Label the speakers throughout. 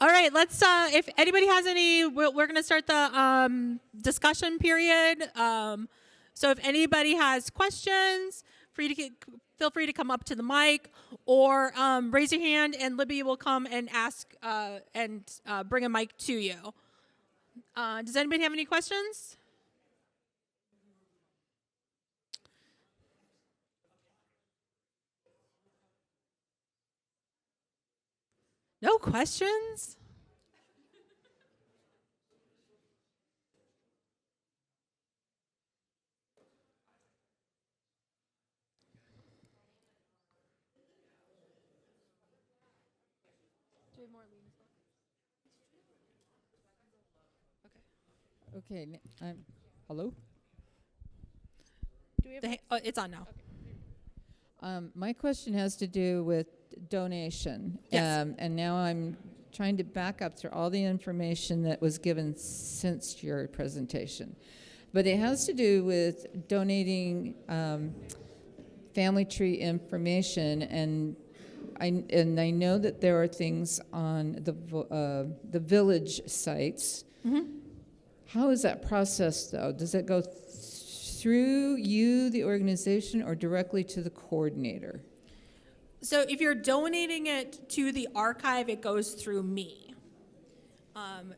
Speaker 1: All right, let's, if anybody has any, we're going to start the discussion period. So if anybody has questions, feel free to come up to the mic or raise your hand, and Libby will come and ask and bring a mic to you. Does anybody have any questions? No questions?
Speaker 2: Okay, hello?
Speaker 1: It's on now.
Speaker 2: My question has to do with donation.
Speaker 1: Yes.
Speaker 2: And now I'm trying to back up through all the information that was given since your presentation. But it has to do with donating family tree information, and I know that there are things on the village sites.
Speaker 1: Mm-hmm.
Speaker 2: How is that processed, though? Does it go through you, the organization, or directly to the coordinator?
Speaker 1: So if you're donating it to the archive, it goes through me.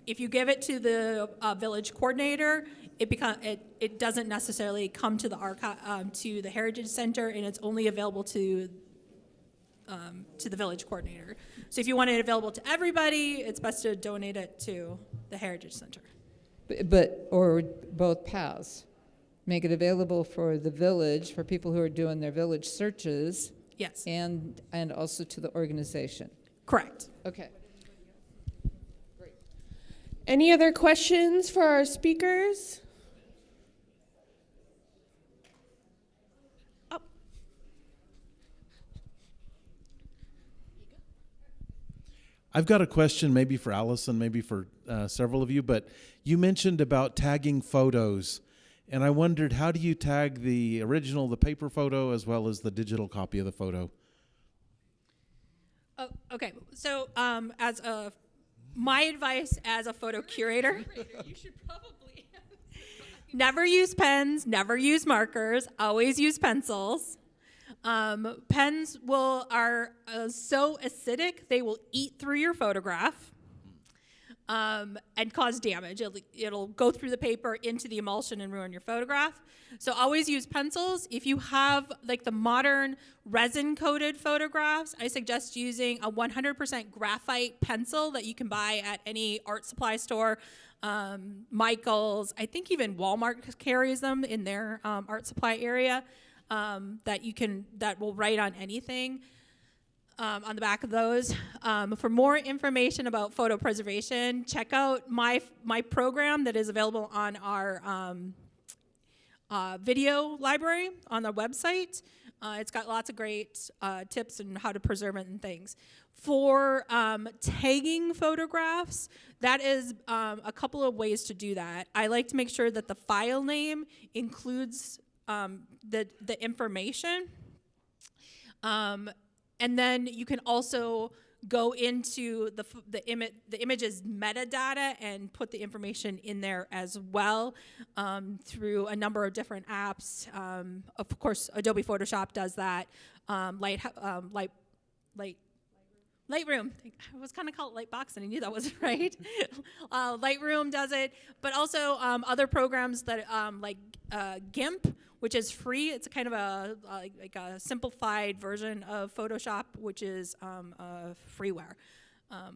Speaker 1: If you give it to the village coordinator, it doesn't necessarily come to the archive, to the Heritage Center, and it's only available to the village coordinator. So if you want it available to everybody, it's best to donate it to the Heritage Center.
Speaker 2: Or both paths. Make it available for the village, for people who are doing their village searches.
Speaker 1: Yes.
Speaker 2: And also to the organization.
Speaker 1: Correct.
Speaker 2: Okay.
Speaker 3: Great. Any other questions for our speakers? Oh.
Speaker 4: I've got a question maybe for Allyson, maybe for several of you, but you mentioned about tagging photos, and I wondered, how do you tag the original, the paper photo, as well as the digital copy of the photo?
Speaker 1: Oh, okay. So my advice as a photo curator,
Speaker 3: You should probably
Speaker 1: never use pens, never use markers, always use pencils. Pens are so acidic, they will eat through your photograph and cause damage. It'll go through the paper into the emulsion and ruin your photograph. So always use pencils. If you have like the modern resin-coated photographs, I suggest using a 100% graphite pencil that you can buy at any art supply store. Michael's, I think even Walmart carries them in their art supply area. That will write on anything on the back of those. For more information about photo preservation, check out my program that is available on our video library on the website. It's got lots of great tips on how to preserve it and things. For tagging photographs, that is a couple of ways to do that. I like to make sure that the file name includes the information. And then you can also go into the image's metadata and put the information in there as well through a number of different apps. Of course, Adobe Photoshop does that. Lightroom. I was kind of called Lightbox, and I knew that wasn't right. Lightroom does it, but also other programs that like GIMP, which is free. It's kind of a simplified version of Photoshop, which is freeware,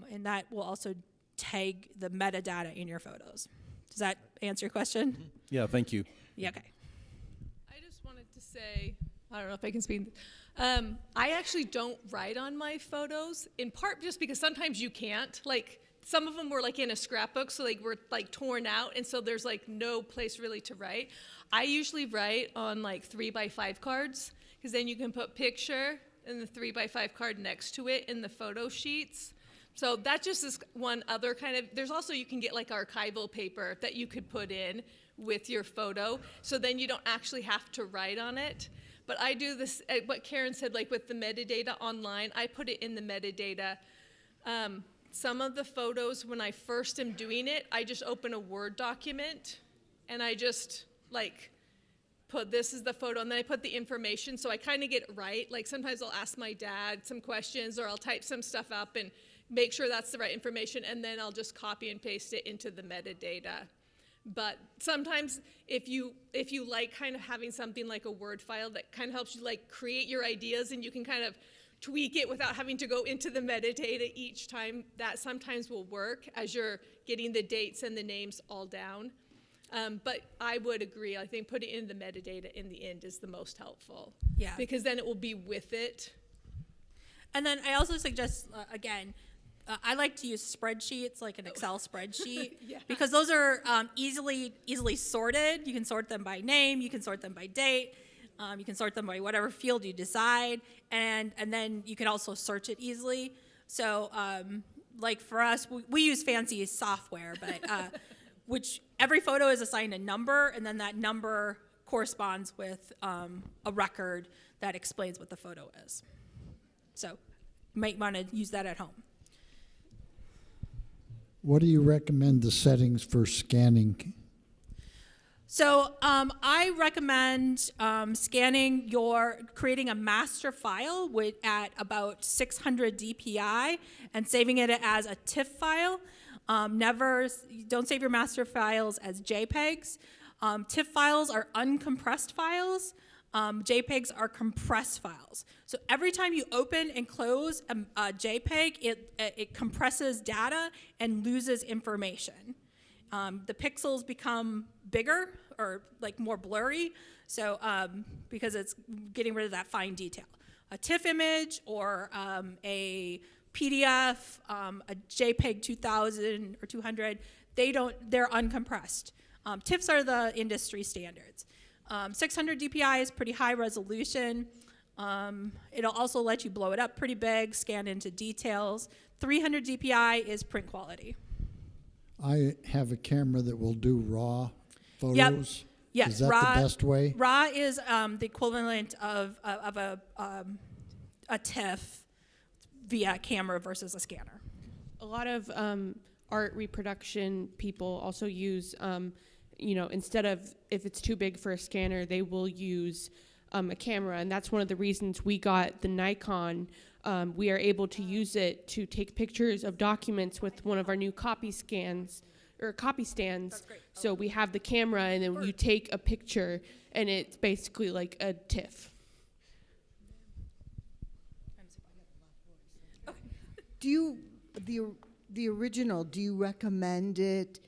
Speaker 1: and that will also tag the metadata in your photos. Does that answer your question?
Speaker 4: Yeah, thank you.
Speaker 1: Yeah. Okay.
Speaker 3: I just wanted to say, I don't know if I can speak. I actually don't write on my photos, in part just because sometimes you can't. Like, some of them were like in a scrapbook, so they were like torn out, and so there's like no place really to write. I usually write on like 3x5 cards, because then you can put picture and the 3x5 card next to it in the photo sheets. So that just is one other kind of, there's also, you can get like archival paper that you could put in with your photo, so then you don't actually have to write on it. But I do this, what Karen said, like with the metadata online, I put it in the metadata some of the photos, when I first am doing it, I just open a Word document and I just like put this is the photo and then I put the information so I kind of get it right. Like sometimes I'll ask my dad some questions or I'll type some stuff up and make sure that's the right information, and then I'll just copy and paste it into the metadata. But sometimes if you like kind of having something like a Word file that kind of helps you like create your ideas and you can kind of tweak it without having to go into the metadata each time, that sometimes will work as you're getting the dates and the names all down. But I would agree, I think putting in the metadata in the end is the most helpful.
Speaker 1: Yeah.
Speaker 3: Because then it will be with it.
Speaker 1: And then I also suggest, again, I like to use spreadsheets, like an Excel spreadsheet,
Speaker 3: Yeah.
Speaker 1: because those are easily sorted. You can sort them by name, you can sort them by date, you can sort them by whatever field you decide, and then you can also search it easily. So, like for us, we use fancy software, but which every photo is assigned a number, and then that number corresponds with a record that explains what the photo is. So, you might want to use that at home.
Speaker 5: What do you recommend the settings for scanning?
Speaker 1: So I recommend creating a master file at about 600 DPI and saving it as a TIFF file. Don't save your master files as JPEGs. TIFF files are uncompressed files. JPEGs are compressed files. So every time you open and close a JPEG, it compresses data and loses information. The pixels become bigger or like more blurry, so because it's getting rid of that fine detail. A TIFF image or a PDF, a JPEG 2000 or 200, they're uncompressed. TIFFs are the industry standards. 600 DPI is pretty high resolution. It'll also let you blow it up pretty big, scan into details. 300 DPI is print quality.
Speaker 5: I have a camera that will do RAW photos.
Speaker 1: Yes,
Speaker 5: Is that the best way?
Speaker 1: RAW is the equivalent of a TIFF via camera versus a scanner.
Speaker 6: A lot of art reproduction people also use, instead of if it's too big for a scanner, they will use a camera, and that's one of the reasons we got the Nikon. We are able to use it to take pictures of documents with one of our new copy stands. So we have the camera, and then you take a picture, and it's basically like a TIFF.
Speaker 7: Do you, the original, do you recommend it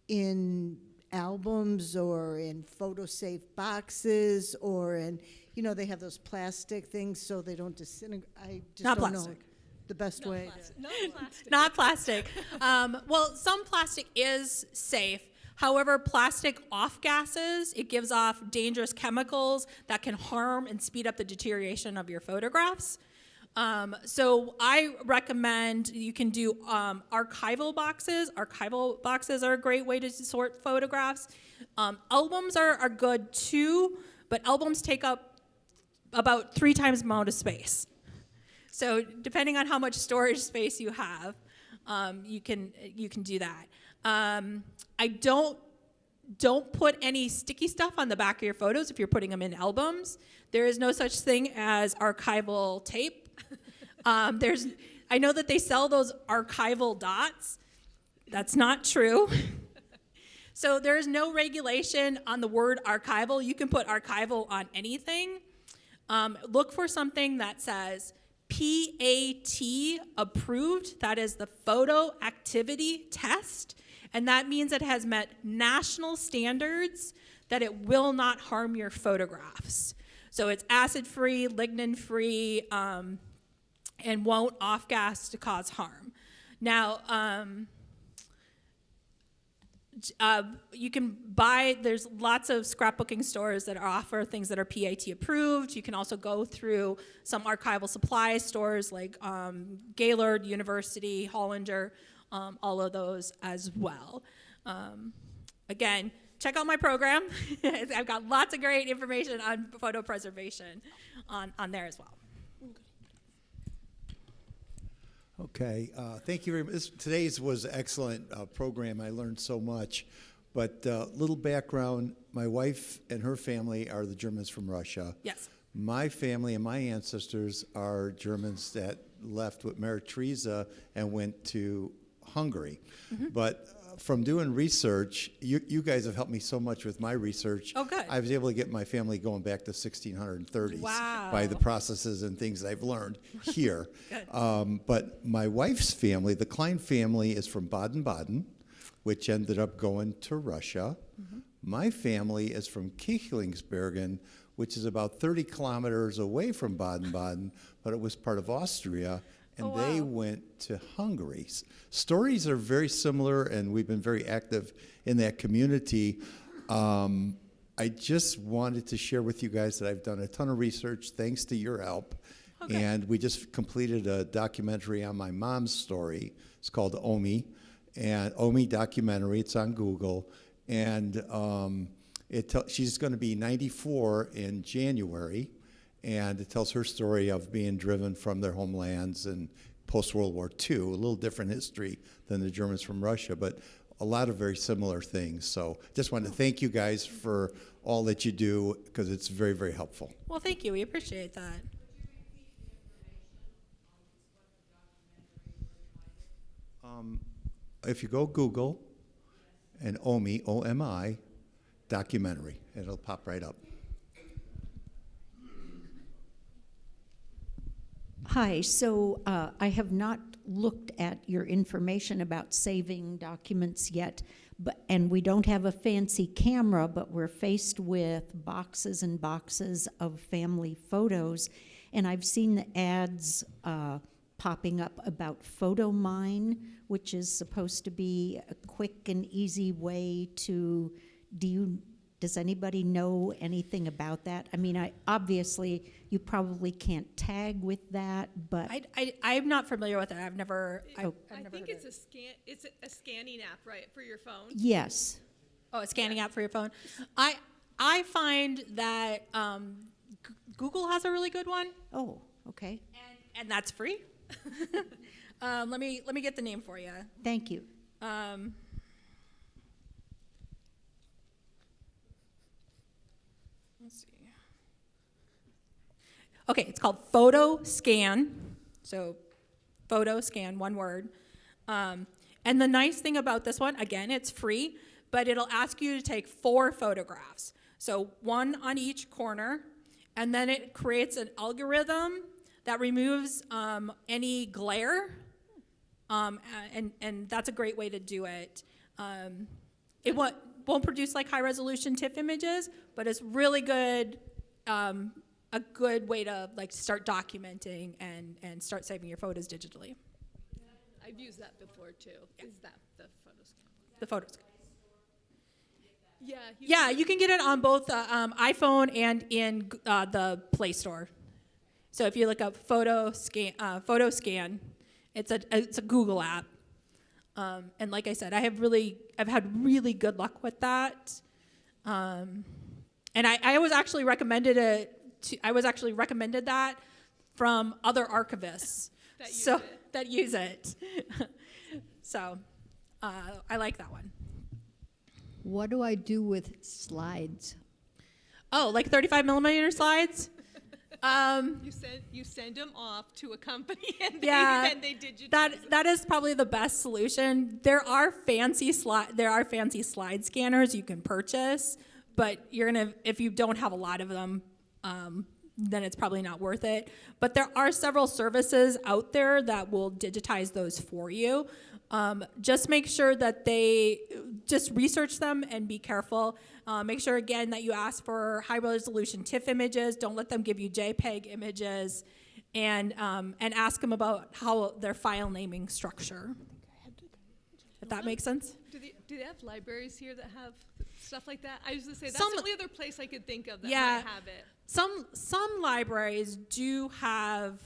Speaker 7: in albums or in photo-safe boxes or in, they have those plastic things so they don't disintegrate? I just
Speaker 1: Not
Speaker 7: don't
Speaker 1: plastic.
Speaker 7: know the best way.
Speaker 3: Not plastic.
Speaker 1: Not plastic. Well, some plastic is safe. However, plastic off-gases. It gives off dangerous chemicals that can harm and speed up the deterioration of your photographs. So I recommend you can do archival boxes. Archival boxes are a great way to sort photographs. Albums are good too, but albums take up about 3 times the amount of space. So depending on how much storage space you have, you can do that. I don't put any sticky stuff on the back of your photos if you're putting them in albums. There is no such thing as archival tape. I know that they sell those archival dots. That's not true. So there's no regulation on the word archival. You can put archival on anything. Look for something that says PAT approved. That is the photo activity test. And that means it has met national standards that it will not harm your photographs. So it's acid-free, lignin-free, and won't off-gas to cause harm. Now, you can buy, there's lots of scrapbooking stores that offer things that are PAT approved. You can also go through some archival supply stores like Gaylord, University, Hollinger, all of those as well. Again, check out my program. I've got lots of great information on photo preservation on there as well.
Speaker 8: Okay, thank you very much. Today's was an excellent program. I learned so much. But little background, my wife and her family are the Germans from Russia.
Speaker 1: Yes.
Speaker 8: My family and my ancestors are Germans that left with Mary Teresa and went to Hungary. But from doing research, you guys have helped me so much with my research.
Speaker 1: Oh, good.
Speaker 8: I was able to get my family going back to 1630s
Speaker 1: Wow.
Speaker 8: by the processes and things I've learned here.
Speaker 1: Good.
Speaker 8: But my wife's family, the Klein family, is from Baden-Baden, which ended up going to Russia. My family is from Kichlingsbergen, which is about 30 kilometers away from Baden-Baden, but it was part of Austria, and
Speaker 1: Oh,
Speaker 8: they
Speaker 1: wow.
Speaker 8: went to Hungary. Stories are very similar, and we've been very active in that community. I just wanted to share with you guys that I've done a ton of research thanks to your help.
Speaker 1: Okay.
Speaker 8: And we just completed a documentary on my mom's story. It's called Omi, and Omi documentary. It's on Google, and she's going to be 94 in January, and it tells her story of being driven from their homelands and post-World War II. A little different history than the Germans from Russia, but a lot of very similar things. So just wanted to thank you guys for all that you do, because it's very, very helpful.
Speaker 1: Well, thank you. We appreciate that.
Speaker 8: If you go Google and Omi, O-M-I, documentary, it'll pop right up.
Speaker 9: Hi, so I have not looked at your information about saving documents yet, and we don't have a fancy camera, but we're faced with boxes and boxes of family photos, and I've seen the ads popping up about PhotoMine, which is supposed to be a quick and easy way to, does anybody know anything about that? I mean, obviously, you probably can't tag with that, but
Speaker 1: I'm not familiar with it. I've never. I've
Speaker 3: I
Speaker 1: never
Speaker 3: think
Speaker 1: heard
Speaker 3: it's
Speaker 1: of
Speaker 3: a scan. It's a scanning app, right, for your phone.
Speaker 9: yes.
Speaker 1: Oh, a scanning app for your phone. I find that Google has a really good one,
Speaker 9: Oh, okay.
Speaker 1: and that's free. Let me get the name for you.
Speaker 9: Thank you.
Speaker 1: Let's see. Okay, it's called Photo Scan. So, Photo Scan, one word. And the nice thing about this one, again, it's free, but it'll ask you to take 4 photographs. So, one on each corner, and then it creates an algorithm that removes any glare, and that's a great way to do it. It won't produce like high resolution TIFF images, but it's really good, a good way to like start documenting and start saving your photos digitally.
Speaker 3: I've used that before too. Is that the photo scan?
Speaker 1: The photos.
Speaker 3: Yeah.
Speaker 1: Yeah, you can get it on both iPhone and in the Play Store. So if you look up Photo Scan, it's a Google app. And like I said, I've had really good luck with that. And I was actually recommended that from other archivists that use it. So I like that one.
Speaker 10: What do I do with slides?
Speaker 1: Oh, like 35 millimeter slides?
Speaker 3: You send them off to a company and
Speaker 1: Yeah,
Speaker 3: they digitize them.
Speaker 1: that is probably the best solution. There are fancy slide scanners you can purchase, but if you don't have a lot of them, then it's probably not worth it. But there are several services out there that will digitize those for you. Just make sure that just research them and be careful. Make sure, again, that you ask for high-resolution TIFF images. Don't let them give you JPEG images. And ask them about how their file naming structure. If that makes sense?
Speaker 3: Do they have libraries here that have stuff like that? I was going to say, that's
Speaker 1: Some-
Speaker 3: the only other place I could think of that
Speaker 1: Yeah.
Speaker 3: might have it.
Speaker 1: Some libraries do have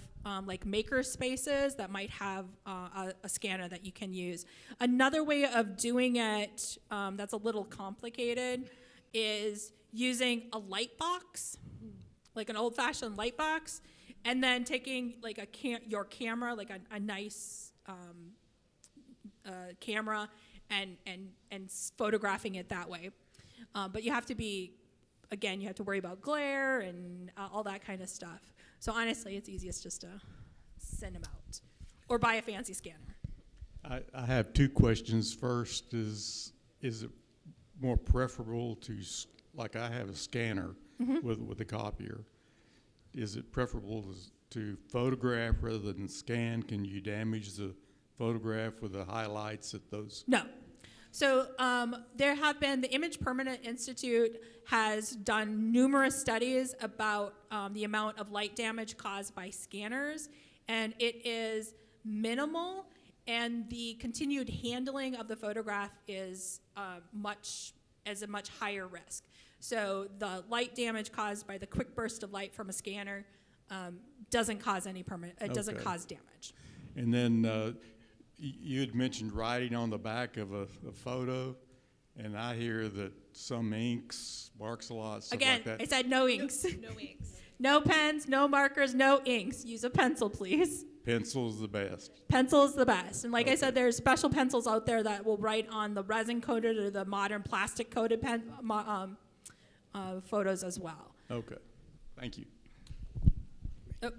Speaker 1: like maker spaces that might have a scanner that you can use. Another way of doing it that's a little complicated is using a light box, like an old-fashioned light box, And then taking like your camera, like a nice camera, and photographing it that way. But you have to be, again, you have to worry about glare and all that kind of stuff. So honestly, it's easiest just to send them out or buy a fancy scanner.
Speaker 11: I have two questions. First is it more preferable to, like I have a scanner with a copier. Is it preferable to photograph rather than scan? Can you damage the photograph with the highlights at those?
Speaker 1: No. So there have been, the Image Permanent Institute has done numerous studies about the amount of light damage caused by scanners, and it is minimal, and the continued handling of the photograph is a much higher risk. So the light damage caused by the quick burst of light from a scanner doesn't cause any doesn't cause damage.
Speaker 11: And then you had mentioned writing on the back of a photo, and I hear that some inks, marks a lot, stuff
Speaker 1: Again,
Speaker 11: like that.
Speaker 1: I said no inks.
Speaker 3: No inks.
Speaker 1: No pens, no markers, no inks. Use a pencil, please.
Speaker 11: Pencil's the best.
Speaker 1: Pencil's the best. And like I said, there's special pencils out there that will write on the resin-coated or the modern plastic-coated photos as well.
Speaker 11: Okay. Thank you.
Speaker 1: Oh.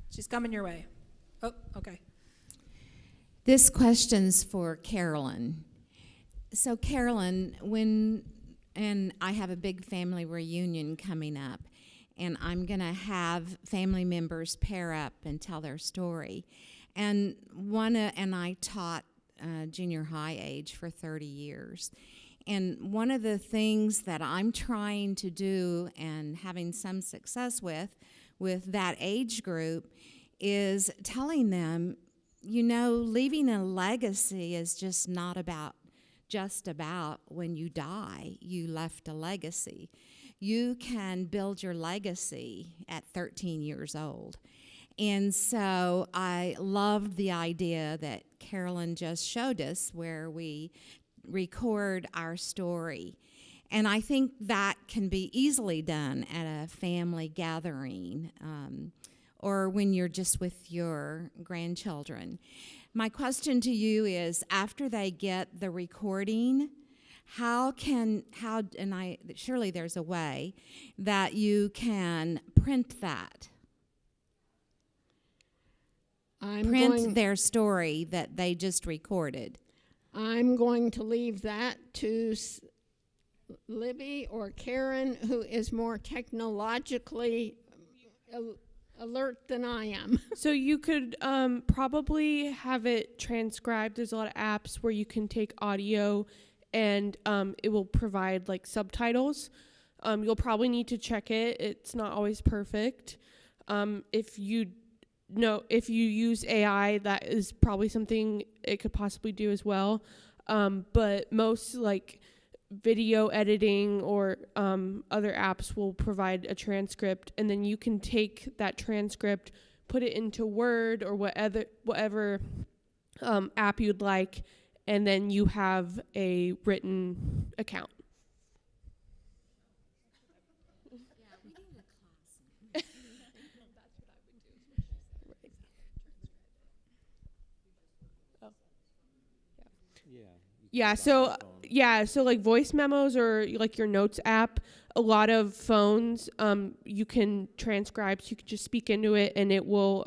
Speaker 1: She's coming your way. Oh, okay.
Speaker 12: This question's for Carolyn. So Carolyn, and I have a big family reunion coming up, and I'm going to have family members pair up and tell their story. And I taught junior high age for 30 years. And one of the things that I'm trying to do and having some success with that age group is telling them, leaving a legacy is just not about when you die, you left a legacy. You can build your legacy at 13 years old. And so I loved the idea that Carolyn just showed us, where we record our story. And I think that can be easily done at a family gathering or when you're just with your grandchildren. My question to you is, after they get the recording, surely there's a way that you can print that. Print their story that they just recorded.
Speaker 13: I'm going to leave that to Libby or Karen, who is more technologically alert than I am.
Speaker 6: So you could probably have it transcribed. There's a lot of apps where you can take audio and it will provide like subtitles. You'll probably need to check it. It's not always perfect. If you use AI, that is probably something it could possibly do as well. But most like video editing or other apps will provide a transcript, and then you can take that transcript, put it into Word or whatever app you'd like, and then you have a written account. So like voice memos or like your notes app, a lot of phones you can transcribe, so you can just speak into it and it will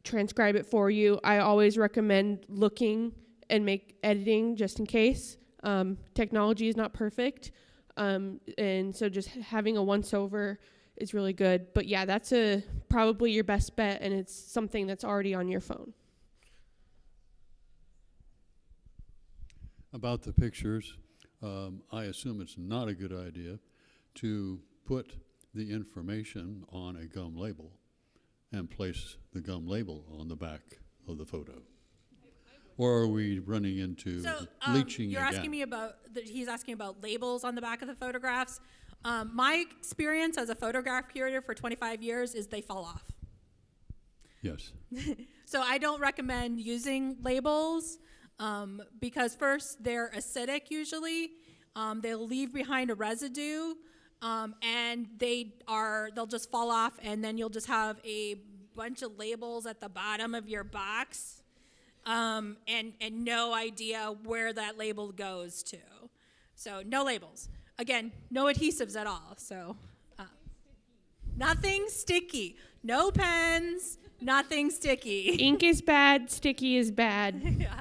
Speaker 6: transcribe it for you. I always recommend looking and editing just in case. Technology is not perfect, and so just having a once-over is really good. But yeah, that's probably your best bet, and it's something that's already on your phone.
Speaker 14: About the pictures, I assume it's not a good idea to put the information on a gum label and place the gum label on the back of the photo. Or are we running into bleaching
Speaker 1: you're
Speaker 14: again?
Speaker 1: Asking me about, he's asking about labels on the back of the photographs. My experience as a photograph curator for 25 years is they fall off.
Speaker 14: Yes.
Speaker 1: So I don't recommend using labels. Because first, they're acidic usually. They'll leave behind a residue. and they'll just fall off, and then you'll just have a bunch of labels at the bottom of your box, and no idea where that label goes to. So no labels. Again, no adhesives at all. So nothing sticky. No pens. Nothing sticky.
Speaker 6: Ink is bad. Sticky is bad.
Speaker 1: Yeah.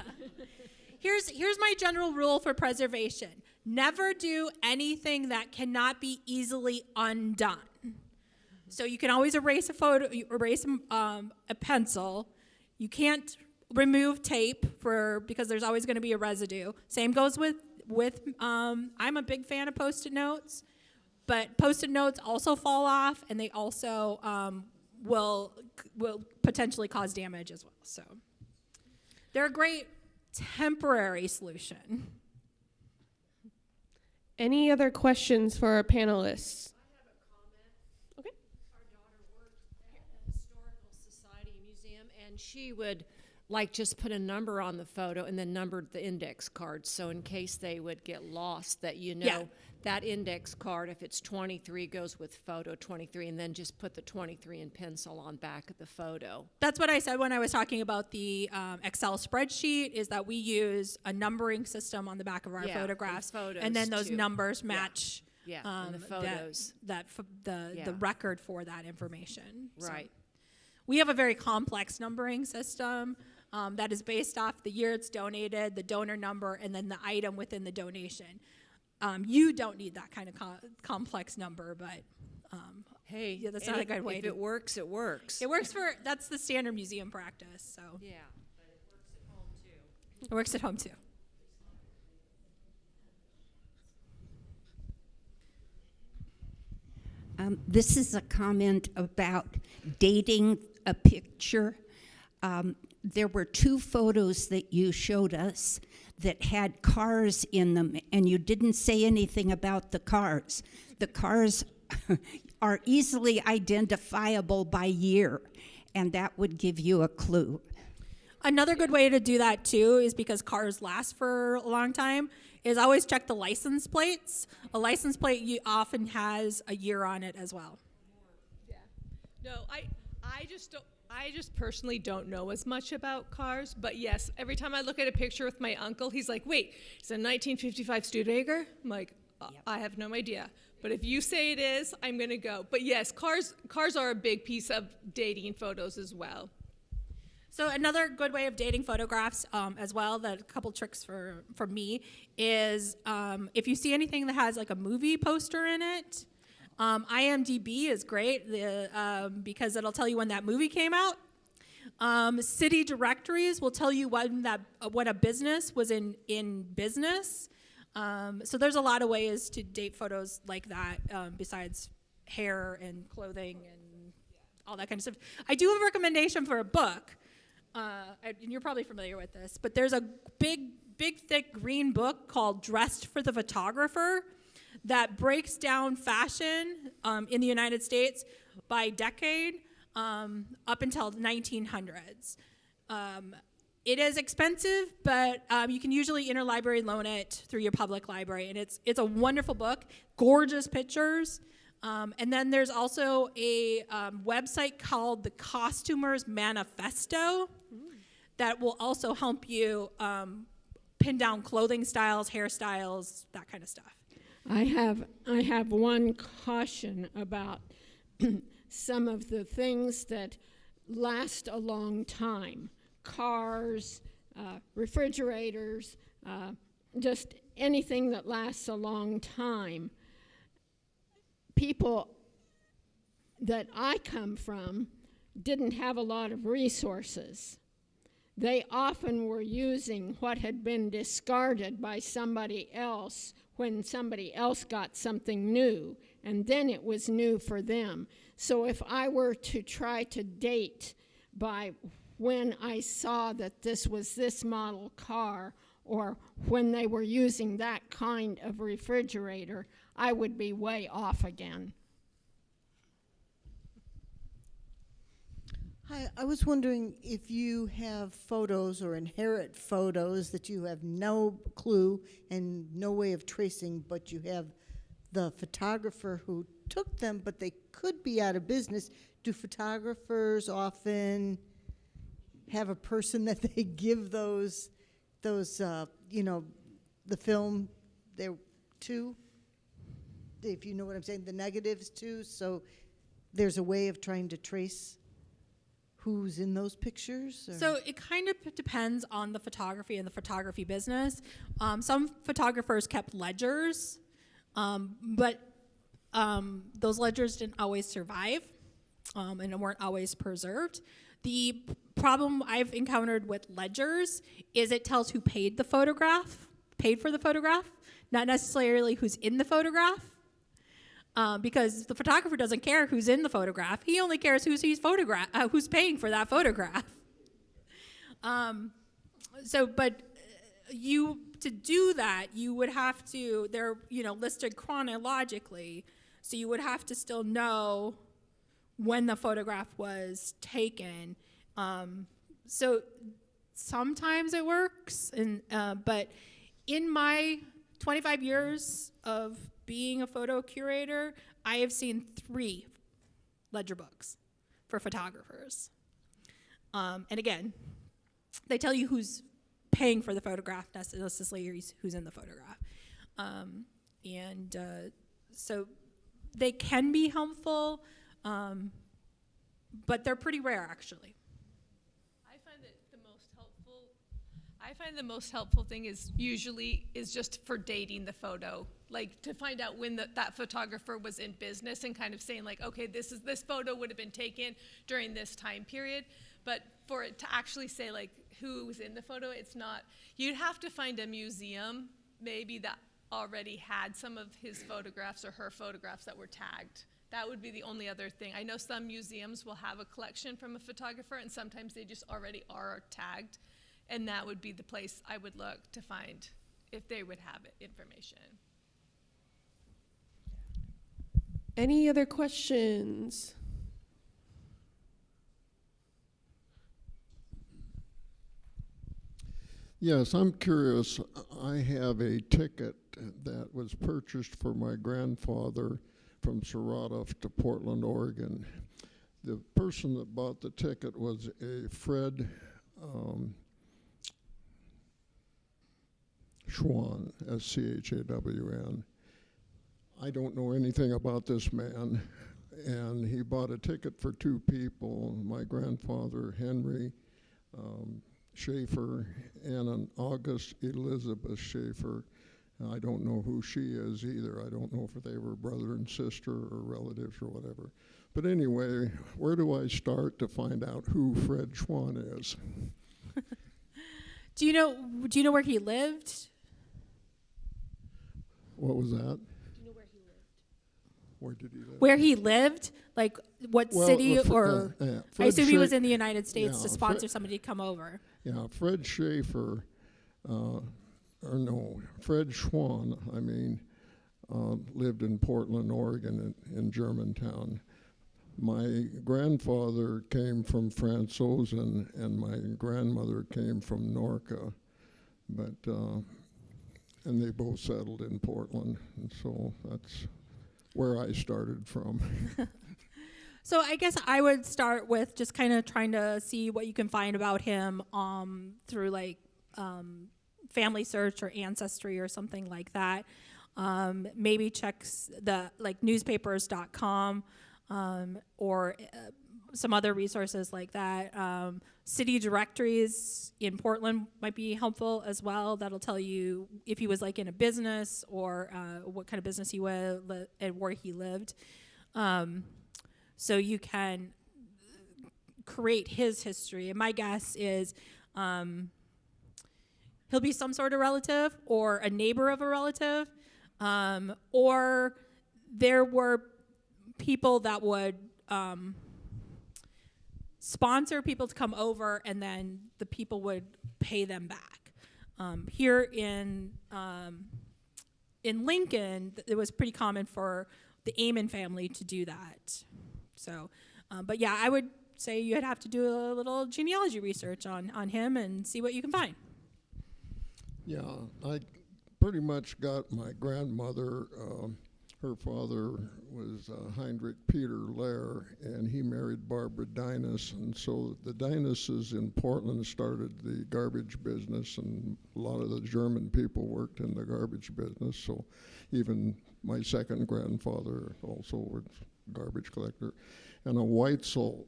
Speaker 1: Here's my general rule for preservation. Never do anything that cannot be easily undone. So you can always erase a photo, erase a pencil. You can't remove tape because there's always going to be a residue. Same goes with I'm a big fan of Post-it notes, but Post-it notes also fall off, and they also will potentially cause damage as well. So they're a great temporary solution.
Speaker 6: Any other questions for our panelists?
Speaker 15: I have a comment. Okay. Our daughter worked at a historical society museum, and she would just put a number on the photo and then numbered the index cards. So in case they would get lost, that that index card, if it's 23, goes with photo 23, and then just put the 23 in pencil on back of the photo.
Speaker 1: That's what I said when I was talking about the Excel spreadsheet, is that we use a numbering system on the back of our photographs, and then those numbers match
Speaker 15: and the photos.
Speaker 1: The record for that information.
Speaker 15: Right.
Speaker 1: So we have a very complex numbering system that is based off the year it's donated, the donor number, and then the item within the donation. You don't need that kind of complex number, but
Speaker 15: hey,
Speaker 1: that's not a good way.
Speaker 15: If it works, it works.
Speaker 1: It works that's the standard museum practice. So
Speaker 15: yeah, but it works at home too.
Speaker 1: It works at home too.
Speaker 16: This is a comment about dating a picture. There were 2 photos that you showed us that had cars in them, and you didn't say anything about the cars. The cars are easily identifiable by year, and that would give you a clue.
Speaker 1: Another good way to do that too is, because cars last for a long time, is always check the license plates. A license plate often has a year on it as well.
Speaker 3: Yeah. No, I just personally don't know as much about cars, but yes, every time I look at a picture with my uncle, he's like, wait, it's a 1955 Studebaker? I'm like, I have no idea. But if you say it is, I'm gonna go. But yes, cars are a big piece of dating photos as well.
Speaker 1: So another good way of dating photographs as well, that a couple tricks for me, is if you see anything that has like a movie poster in it, IMDb is great because it'll tell you when that movie came out. City directories will tell you when a business was in business. So there's a lot of ways to date photos like that, besides hair and clothing and all that kind of stuff. I do have a recommendation for a book. And you're probably familiar with this, but there's a big, thick green book called Dressed for the Photographer that breaks down fashion in the United States by decade up until the 1900s. It is expensive, but you can usually interlibrary loan it through your public library, and it's a wonderful book, gorgeous pictures. And then there's also a website called the Costumer's Manifesto that will also help you pin down clothing styles, hairstyles, that kind of stuff.
Speaker 13: I have one caution about some of the things that last a long time. Cars, refrigerators, just anything that lasts a long time. People that I come from didn't have a lot of resources. They often were using what had been discarded by somebody else when somebody else got something new, and then it was new for them. So if I were to try to date by when I saw that this was this model car, or when they were using that kind of refrigerator, I would be way off again.
Speaker 7: Hi, I was wondering if you have photos or inherit photos that you have no clue and no way of tracing, but you have the photographer who took them, but they could be out of business. Do photographers often have a person that they give those the film there to, if you know what I'm saying, the negatives to, so there's a way of trying to trace who's in those pictures? Or?
Speaker 1: So it kind of depends on the photography and the photography business. Some photographers kept ledgers, but those ledgers didn't always survive and weren't always preserved. The problem I've encountered with ledgers is it tells who paid for the photograph, not necessarily who's in the photograph. Because the photographer doesn't care who's in the photograph. He only cares who's paying for that photograph. To do that, you would have to, they're listed chronologically, so you would have to still know when the photograph was taken. So sometimes it works, but in my 25 years of being a photo curator, I have seen 3 ledger books for photographers. And again, they tell you who's paying for the photograph, not necessarily who's in the photograph. So they can be helpful, but they're pretty rare, actually.
Speaker 3: I find the most helpful thing is just for dating the photo, like to find out when that photographer was in business and kind of saying like, okay, this photo would have been taken during this time period. But for it to actually say like who was in the photo, it's not. You'd have to find a museum maybe that already had some of his photographs or her photographs that were tagged. That would be the only other thing. I know some museums will have a collection from a photographer, and sometimes they just already are tagged. And that would be the place I would look to find if they would have information.
Speaker 6: Any other questions?
Speaker 17: Yes, I'm curious. I have a ticket that was purchased for my grandfather from Saratov to Portland, Oregon. The person that bought the ticket was a Fred Schwan, S-C-H-A-W-N. I don't know anything about this man, and he bought a ticket for 2 people, my grandfather, Henry Schaefer, and an August Elizabeth Schaefer. I don't know who she is either. I don't know if they were brother and sister or relatives or whatever. But anyway, where do I start to find out who Fred Schwan is?
Speaker 1: Do you know where he lived?
Speaker 17: What was that? Do you know where he lived? Where did he live?
Speaker 1: Where he lived? Like what city or? I assume he was in the United States to sponsor somebody to come over.
Speaker 17: Yeah, Fred Schaefer, Fred Schwan, lived in Portland, Oregon in Germantown. My grandfather came from Franzosen and my grandmother came from Norca, and they both settled in Portland, and so that's where I started from.
Speaker 1: So I guess I would start with just kind of trying to see what you can find about him through like family search or ancestry or something like that. Maybe check the like newspapers.com or some other resources like that. City directories in Portland might be helpful as well. That'll tell you if he was like in a business or what kind of business he was and where he lived. So you can create his history. And my guess is he'll be some sort of relative or a neighbor of a relative, or there were people that would sponsor people to come over, and then the people would pay them back. Here in Lincoln, it was pretty common for the Amon family to do that. So, but yeah, I would say you'd have to do a little genealogy research on him and see what you can find.
Speaker 17: Yeah, I pretty much got my grandmother, her father was Heinrich Peter Lehr, and he married Barbara Dinas, and so the Dinuses in Portland started the garbage business, and a lot of the German people worked in the garbage business, so even my second grandfather also was a garbage collector. And a Weitzel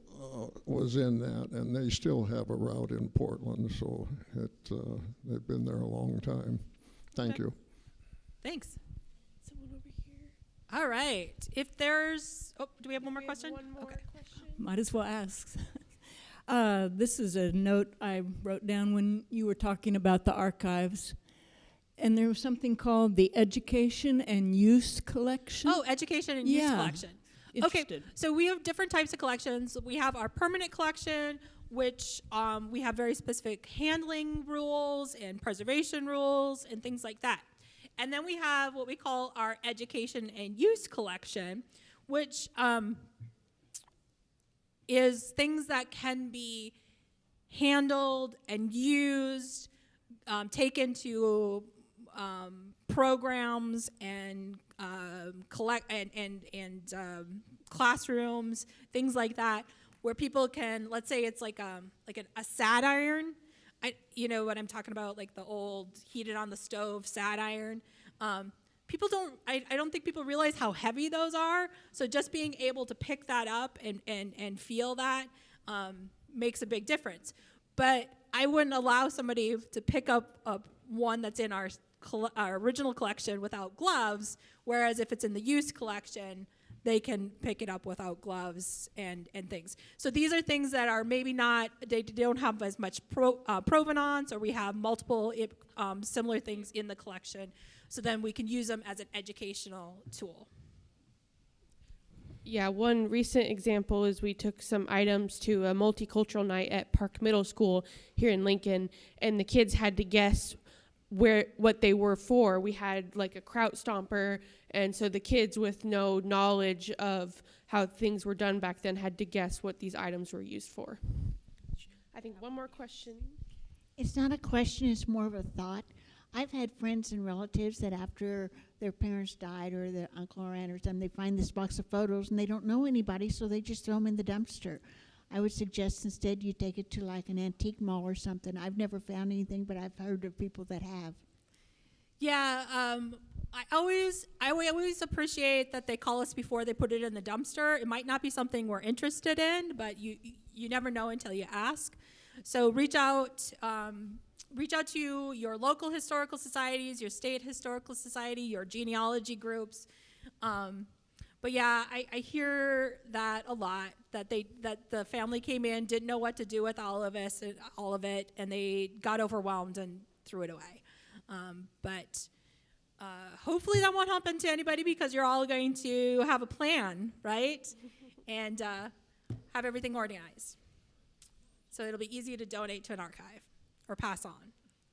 Speaker 17: was in that, and they still have a route in Portland, so they've been there a long time. Thank you.
Speaker 1: Thanks.
Speaker 6: Someone over here.
Speaker 1: All right. If there's, do we have one more question?
Speaker 6: One more question.
Speaker 18: Might as well ask. This is a note I wrote down when you were talking about the archives. And there was something called the Education and Use Collection.
Speaker 1: Oh, education and use collection.
Speaker 18: Interested.
Speaker 1: Okay, so we have different types of collections. We have our permanent collection, which we have very specific handling rules and preservation rules and things like that. And then we have what we call our education and use collection, which is things that can be handled and used, taken to programs and classrooms, things like that, where people can, let's say it's like a sad iron. You know what I'm talking about, like the old heated on the stove sad iron. People don't, I don't think people realize how heavy those are. So just being able to pick that up and feel that makes a big difference. But I wouldn't allow somebody to pick up one that's in our original collection without gloves, whereas if it's in the use collection, they can pick it up without gloves and things. So these are things that are maybe not, they don't have as much provenance, or we have multiple similar things in the collection, so then we can use them as an educational tool.
Speaker 6: Yeah, one recent example is we took some items to a multicultural night at Park Middle School here in Lincoln, and the kids had to guess what they were for. We had like a kraut stomper, and so the kids with no knowledge of how things were done back then had to guess what these items were used for. I think one more question.
Speaker 10: It's not a question, it's more of a thought. I've had friends and relatives that after their parents died or their uncle or aunt or something, they find this box of photos and they don't know anybody, so they just throw them in the dumpster. I would suggest instead you take it to like an antique mall or something. I've never found anything, but I've heard of people that have.
Speaker 1: Yeah, I always appreciate that they call us before they put it in the dumpster. It might not be something we're interested in, but you never know until you ask. So reach out to your local historical societies, your state historical society, your genealogy groups. But yeah, I hear that a lot, that the family came in, didn't know what to do with all of it, and they got overwhelmed and threw it away. But hopefully that won't happen to anybody, because you're all going to have a plan, right? And have everything organized. So it'll be easy to donate to an archive or pass on.